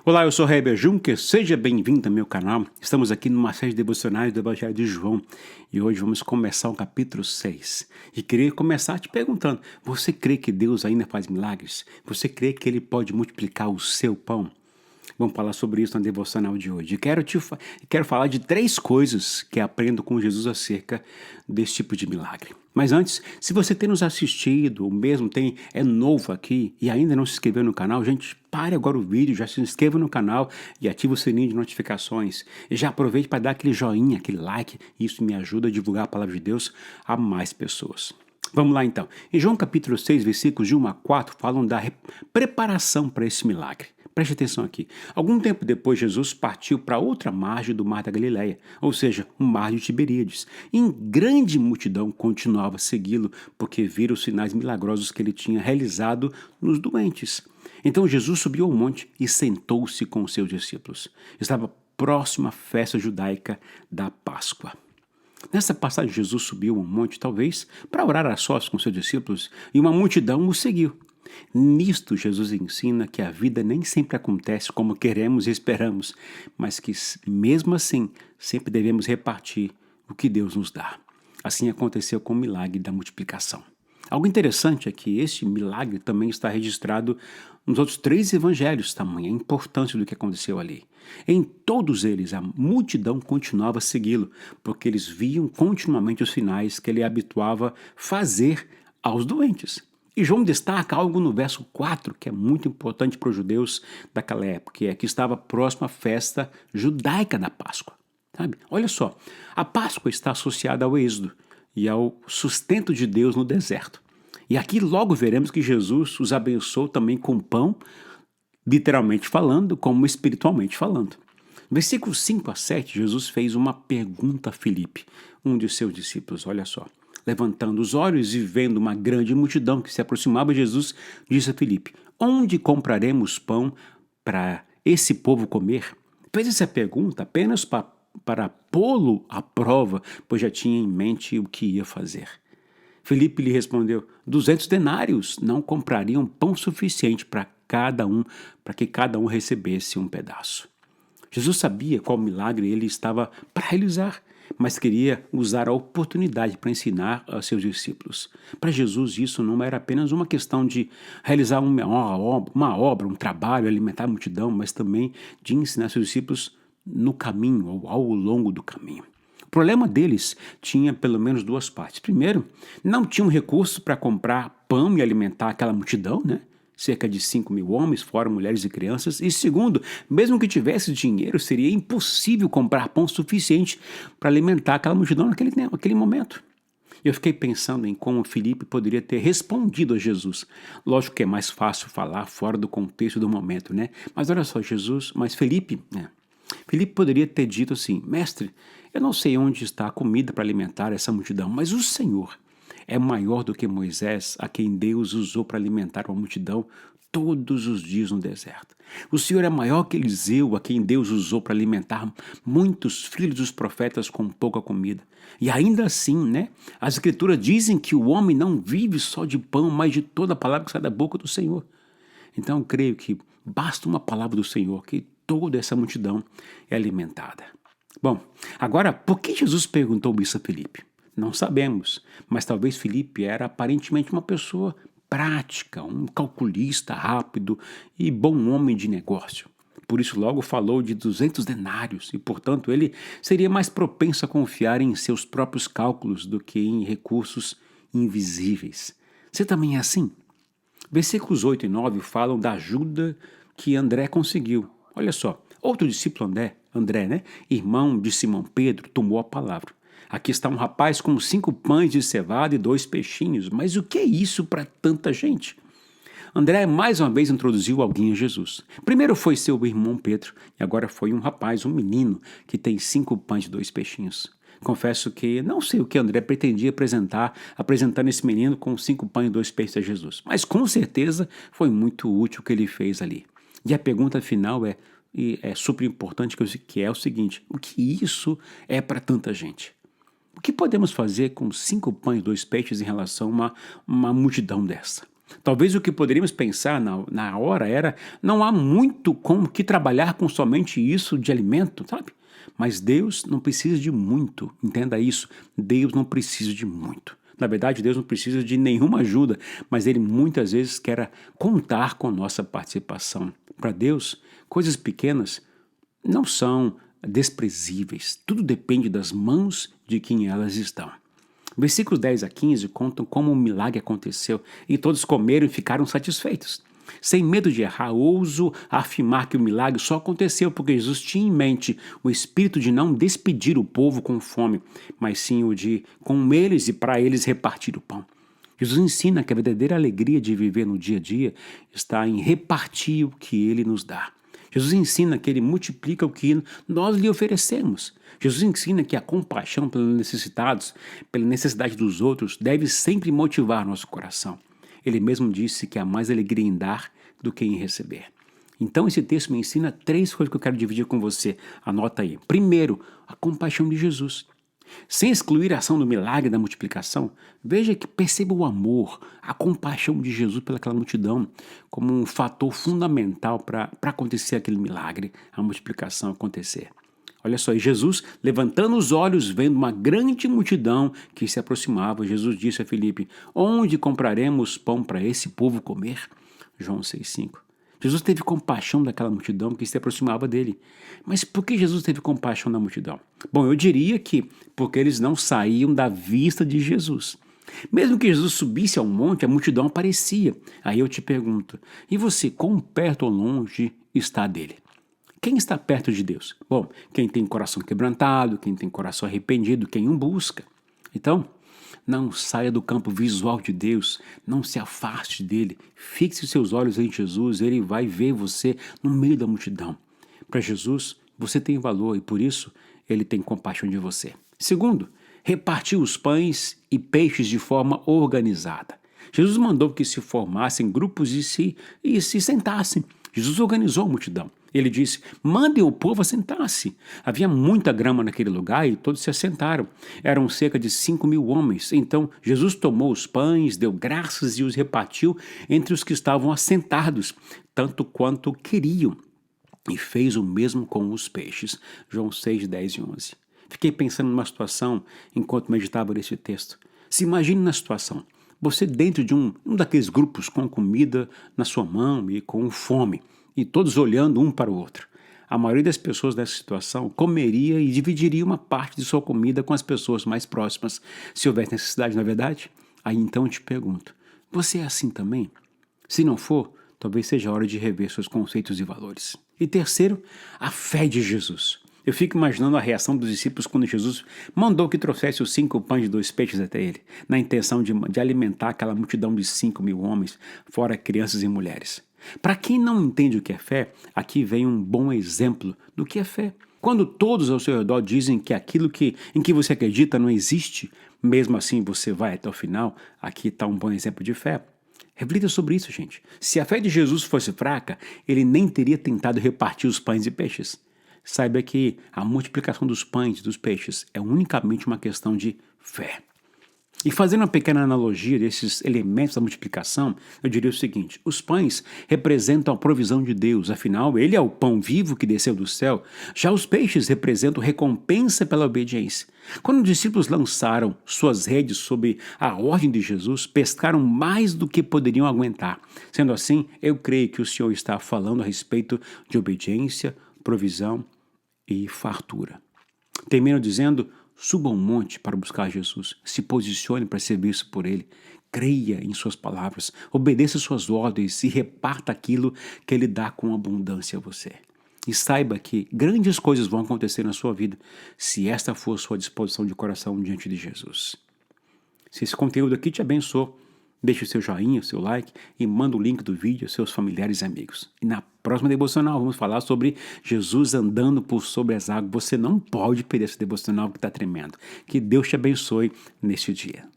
Olá, eu sou Heber Juncker, seja bem-vindo ao meu canal. Estamos aqui numa série de devocionais do Evangelho de João e hoje vamos começar o capítulo 6. E queria começar te perguntando, você crê que Deus ainda faz milagres? Você crê que Ele pode multiplicar o seu pão? Vamos falar sobre isso na devocional de hoje. Quero falar de 3 coisas que aprendo com Jesus acerca desse tipo de milagre. Mas antes, se você tem nos assistido, ou mesmo é novo aqui e ainda não se inscreveu no canal, gente, pare agora o vídeo, já se inscreva no canal e ative o sininho de notificações. E já aproveite para dar aquele joinha, aquele like, isso me ajuda a divulgar a palavra de Deus a mais pessoas. Vamos lá então. Em João capítulo 6, versículos de 1 a 4, falam da preparação para esse milagre. Preste atenção aqui. Algum tempo depois, Jesus partiu para outra margem do Mar da Galileia, ou seja, o Mar de Tiberíades. E grande multidão continuava a segui-lo, porque viram os sinais milagrosos que ele tinha realizado nos doentes. Então Jesus subiu ao monte e sentou-se com os seus discípulos. Estava próxima à festa judaica da Páscoa. Nessa passagem, Jesus subiu ao monte, talvez, para orar a sós com seus discípulos, e uma multidão o seguiu. Nisto, Jesus ensina que a vida nem sempre acontece como queremos e esperamos, mas que, mesmo assim, sempre devemos repartir o que Deus nos dá. Assim aconteceu com o milagre da multiplicação. Algo interessante é que este milagre também está registrado nos outros 3 evangelhos, tamanha a importância do que aconteceu ali. Em todos eles, a multidão continuava a segui-lo, porque eles viam continuamente os sinais que ele habituava fazer aos doentes. E João destaca algo no verso 4, que é muito importante para os judeus daquela época, que é que estava próximo à festa judaica da Páscoa. Sabe? Olha só, a Páscoa está associada ao êxodo e ao sustento de Deus no deserto. E aqui logo veremos que Jesus os abençoou também com pão, literalmente falando, como espiritualmente falando. Versículos 5 a 7, Jesus fez uma pergunta a Filipe, um de seus discípulos, olha só. Levantando os olhos e vendo uma grande multidão que se aproximava, Jesus disse a Filipe: onde compraremos pão para esse povo comer? Fez essa pergunta apenas para pô-lo à prova, pois já tinha em mente o que ia fazer. Filipe lhe respondeu: 200 denários não comprariam pão suficiente para que cada um recebesse um pedaço. Jesus sabia qual milagre ele estava para realizar, mas queria usar a oportunidade para ensinar a seus discípulos. Para Jesus, isso não era apenas uma questão de realizar uma obra, um trabalho, alimentar a multidão, mas também de ensinar seus discípulos no caminho ou ao longo do caminho. O problema deles tinha pelo menos 2 partes. Primeiro, não tinham recursos para comprar pão e alimentar aquela multidão, né? Cerca de 5.000 homens, fora mulheres e crianças. E segundo, mesmo que tivesse dinheiro, seria impossível comprar pão suficiente para alimentar aquela multidão naquele momento. Eu fiquei pensando em como Filipe poderia ter respondido a Jesus. Lógico que é mais fácil falar fora do contexto do momento, né? Mas olha só, Filipe poderia ter dito assim: mestre, eu não sei onde está a comida para alimentar essa multidão, mas o Senhor é maior do que Moisés, a quem Deus usou para alimentar uma multidão todos os dias no deserto. O Senhor é maior que Eliseu, a quem Deus usou para alimentar muitos filhos dos profetas com pouca comida. E ainda assim, né? As escrituras dizem que o homem não vive só de pão, mas de toda a palavra que sai da boca do Senhor. Então eu creio que basta uma palavra do Senhor que toda essa multidão é alimentada. Bom, agora, por que Jesus perguntou isso a Filipe? Não sabemos, mas talvez Filipe era aparentemente uma pessoa prática, um calculista rápido e bom homem de negócio. Por isso logo falou de 200 denários e, portanto, ele seria mais propenso a confiar em seus próprios cálculos do que em recursos invisíveis. Você também é assim? Versículos 8 e 9 falam da ajuda que André conseguiu. Olha só, outro discípulo André, né, irmão de Simão Pedro, tomou a palavra. Aqui está um rapaz com 5 pães de cevada e 2 peixinhos. Mas o que é isso para tanta gente? André mais uma vez introduziu alguém a Jesus. Primeiro foi seu irmão Pedro, e agora foi um rapaz, um menino, que tem 5 pães e 2 peixinhos. Confesso que não sei o que André pretendia apresentando esse menino com 5 pães e 2 peixes a Jesus. Mas com certeza foi muito útil o que ele fez ali. E a pergunta final é super importante, que é o seguinte: o que isso é para tanta gente? O que podemos fazer com 5 pães e 2 peixes em relação a uma multidão dessa? Talvez o que poderíamos pensar na hora era: não há muito com o que trabalhar com somente isso de alimento, sabe? Mas Deus não precisa de muito, entenda isso. Deus não precisa de muito. Na verdade, Deus não precisa de nenhuma ajuda, mas Ele muitas vezes quer contar com nossa participação. Para Deus, coisas pequenas não são desprezíveis. Tudo depende das mãos de quem elas estão. Versículos 10 a 15 contam como o milagre aconteceu e todos comeram e ficaram satisfeitos. Sem medo de errar, ouso afirmar que o milagre só aconteceu porque Jesus tinha em mente o espírito de não despedir o povo com fome, mas sim o de com eles e para eles repartir o pão. Jesus ensina que a verdadeira alegria de viver no dia a dia está em repartir o que Ele nos dá. Jesus ensina que Ele multiplica o que nós lhe oferecemos. Jesus ensina que a compaixão pelos necessitados, pela necessidade dos outros, deve sempre motivar nosso coração. Ele mesmo disse que há mais alegria em dar do que em receber. Então esse texto me ensina 3 coisas que eu quero dividir com você. Anota aí. Primeiro, a compaixão de Jesus. Sem excluir a ação do milagre da multiplicação, veja que perceba o amor, a compaixão de Jesus pelaquela multidão como um fator fundamental para acontecer aquele milagre, a multiplicação acontecer. Olha só, e Jesus, levantando os olhos, vendo uma grande multidão que se aproximava, Jesus disse a Filipe: onde compraremos pão para esse povo comer? João 6,5. Jesus teve compaixão daquela multidão que se aproximava dele. Mas por que Jesus teve compaixão da multidão? Bom, eu diria que porque eles não saíam da vista de Jesus. Mesmo que Jesus subisse ao monte, a multidão aparecia. Aí eu te pergunto, e você, quão perto ou longe está dele? Quem está perto de Deus? Bom, quem tem coração quebrantado, quem tem coração arrependido, quem o busca. Então, não saia do campo visual de Deus, não se afaste dele, fixe seus olhos em Jesus, ele vai ver você no meio da multidão. Para Jesus, você tem valor e por isso ele tem compaixão de você. Segundo, repartiu os pães e peixes de forma organizada. Jesus mandou que se formassem grupos e se sentassem. Jesus organizou a multidão. Ele disse: mandem o povo assentar-se. Havia muita grama naquele lugar e todos se assentaram. Eram cerca de 5.000 homens. Então Jesus tomou os pães, deu graças e os repartiu entre os que estavam assentados, tanto quanto queriam. E fez o mesmo com os peixes. João 6, 10 e 11. Fiquei pensando numa situação enquanto meditava nesse texto. Se imagine na situação. Você dentro de um daqueles grupos com comida na sua mão e com fome, e todos olhando um para o outro. A maioria das pessoas nessa situação comeria e dividiria uma parte de sua comida com as pessoas mais próximas, se houvesse necessidade, não é verdade? Aí então eu te pergunto, você é assim também? Se não for, talvez seja a hora de rever seus conceitos e valores. E terceiro, a fé de Jesus. Eu fico imaginando a reação dos discípulos quando Jesus mandou que trouxesse os 5 pães e 2 peixes até ele, na intenção de alimentar aquela multidão de 5.000 homens, fora crianças e mulheres. Para quem não entende o que é fé, aqui vem um bom exemplo do que é fé. Quando todos ao seu redor dizem que aquilo em que você acredita não existe, mesmo assim você vai até o final, aqui está um bom exemplo de fé. Reflita sobre isso, gente. Se a fé de Jesus fosse fraca, ele nem teria tentado repartir os pães e peixes. Saiba que a multiplicação dos pães e dos peixes é unicamente uma questão de fé. E fazendo uma pequena analogia desses elementos da multiplicação, eu diria o seguinte: os pães representam a provisão de Deus, afinal, ele é o pão vivo que desceu do céu. Já os peixes representam recompensa pela obediência. Quando os discípulos lançaram suas redes sob a ordem de Jesus, pescaram mais do que poderiam aguentar. Sendo assim, eu creio que o Senhor está falando a respeito de obediência, provisão e fartura. Termino dizendo: suba um monte para buscar Jesus, se posicione para servir-se por Ele, creia em suas palavras, obedeça suas ordens e reparta aquilo que Ele dá com abundância a você. E saiba que grandes coisas vão acontecer na sua vida se esta for sua disposição de coração diante de Jesus. Se esse conteúdo aqui te abençoou, deixe o seu joinha, o seu like e manda o link do vídeo aos seus familiares e amigos. E na próxima devocional vamos falar sobre Jesus andando por sobre as águas. Você não pode perder esse devocional que está tremendo. Que Deus te abençoe neste dia.